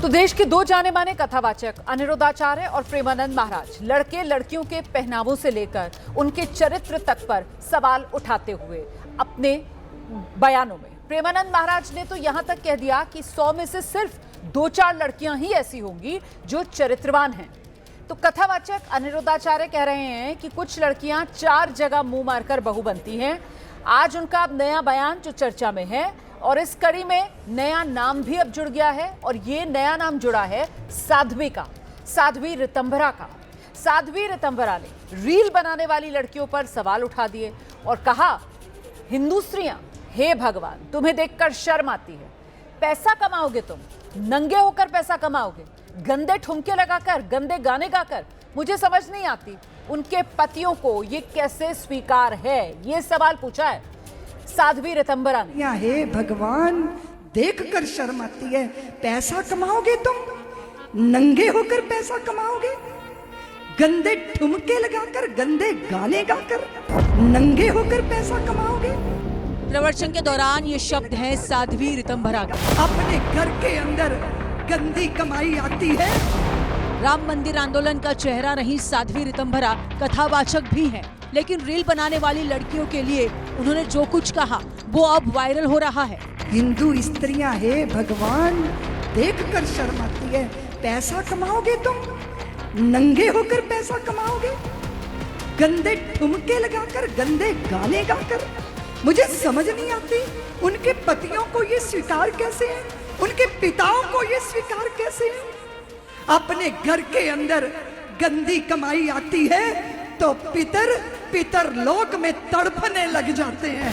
तो देश के दो जाने माने कथावाचक अनिरुद्धाचार्य और प्रेमानंद महाराज लड़के लड़कियों के पहनावों से लेकर उनके चरित्र तक पर सवाल उठाते हुए अपने बयानों में प्रेमानंद महाराज ने तो यहां तक कह दिया कि 100 में से सिर्फ 2-4 लड़कियां ही ऐसी होंगी जो चरित्रवान हैं। तो कथावाचक अनिरुद्धाचार्य कह रहे हैं कि कुछ लड़कियां 4 जगह मुंह मारकर बहू बनती हैं। आज उनका अब नया बयान जो चर्चा में है और इस कड़ी में नया नाम भी अब जुड़ गया है और ये नया नाम जुड़ा है साध्वी का, साध्वी ऋतंभरा का। साध्वी ऋतंभरा ने रील बनाने वाली लड़कियों पर सवाल उठा दिए और कहा, हिंदू स्त्रियां, हे भगवान, तुम्हें देखकर शर्म आती है। पैसा कमाओगे तुम, नंगे होकर पैसा कमाओगे, गंदे ठुमके लगाकर, गंदे गाने गाकर। मुझे समझ नहीं आती उनके पतियों को ये कैसे स्वीकार है। ये सवाल पूछा है साध्वी ऋतंभरा ने। हे भगवान, देखकर शर्म आती है। पैसा कमाओगे तुम, नंगे होकर पैसा कमाओगे, गंदे ठुमके लगाकर, गंदे गाने गाकर, नंगे होकर पैसा कमाओगे। प्रवचन के दौरान ये शब्द हैं साध्वी ऋतंभरा के। अपने घर के अंदर गंदी कमाई आती है। राम मंदिर आंदोलन का चेहरा रही साध्वी ऋतंभरा कथावाचक भी हैं, लेकिन रील बनाने वाली लड़कियों के लिए उन्होंने जो कुछ कहा वो अब वायरल हो रहा है। हिंदू स्त्रियां, हे भगवान, देखकर शर्म आती है। पैसा कमाओगे तुम, नंगे होकर पैसा कमाओगे, गंदे ठुमके लगाकर, गंदे गाने गाकर। मुझे समझ नहीं आती उनके पतियों को ये स्वीकार कैसे है, उनके पिताओं को ये स्वीकार कैसे है। अपने घर के अंदर गंदी कमाई आती है तो पितर लोक में तड़पने लग जाते हैं।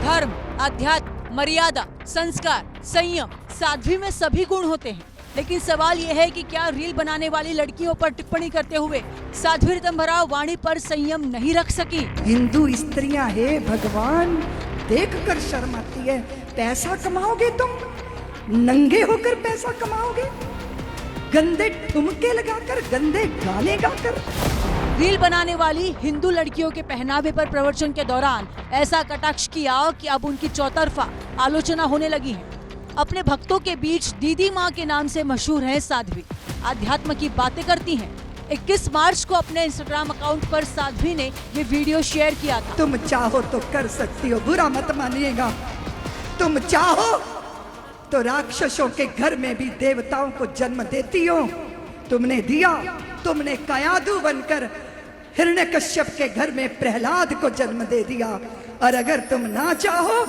धर्म, अध्यात्म, मर्यादा, संस्कार, संयम, साध्वी में सभी गुण होते हैं, लेकिन सवाल यह है कि क्या रील बनाने वाली लड़कियों पर टिप्पणी करते हुए साध्वी ऋतंभरा वाणी पर संयम नहीं रख सकी। हिंदू स्त्रियां, हे भगवान, देखकर शर्म आती है। पैसा कमाओगे तुम, नंगे होकर पैसा कमाओगे, गंदे ठुमके लगाकर, गंदे गाने गाकर। रील बनाने वाली हिंदू लड़कियों के पहनावे पर प्रवचन के दौरान ऐसा कटाक्ष किया कि अब उनकी चौतरफा आलोचना होने लगी है। अपने भक्तों के बीच दीदी माँ के नाम से मशहूर है साध्वी, आध्यात्म की बातें करती हैं। 21 मार्च को अपने इंस्टाग्राम अकाउंट पर साध्वी ने ये वीडियो शेयर किया था। तुम चाहो तो कर सकती हो, बुरा मत मानिएगा। तुम चाहो तो राक्षसों के घर में भी देवताओं को जन्म देती हो। तुमने दिया, तुमने कयादू बनकर हिरण्यकश्यप के घर में प्रहलाद को जन्म दे दिया। और अगर तुम ना चाहो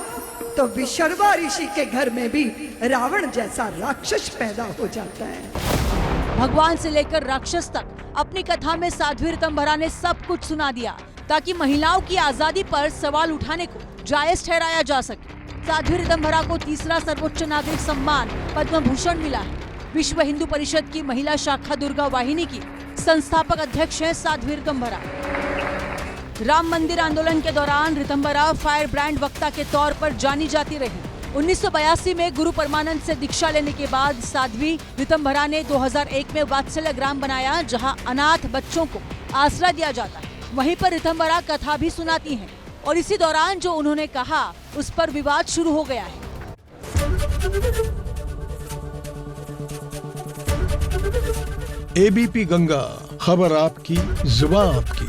तो विशर्वा ऋषि के घर में भी रावण जैसा राक्षस पैदा हो जाता है। भगवान से लेकर राक्षस तक अपनी कथा में साध्वी ऋतंभरा ने सब कुछ सुना दिया ताकि महिलाओं की आजादी पर सवाल उठाने को जायज ठहराया जा सके। साध्वी ऋतंभरा को तीसरा सर्वोच्च नागरिक सम्मान पद्म भूषण मिला है। विश्व हिंदू परिषद की महिला शाखा दुर्गा वाहिनी की संस्थापक अध्यक्ष है साध्वी ऋतंभरा। राम मंदिर आंदोलन के दौरान ऋतंभरा फायर ब्रांड वक्ता के तौर पर जानी जाती रही। 1982 में गुरु परमानंद से दीक्षा लेने के बाद साध्वी ऋतंभरा ने 2001 में वात्सल्य ग्राम बनाया, जहां अनाथ बच्चों को आसरा दिया जाता है। वहीं पर ऋतंभरा कथा भी सुनाती हैं और इसी दौरान जो उन्होंने कहा उस पर विवाद शुरू हो गया है। एबीपी गंगा, खबर आपकी, जुबान आपकी।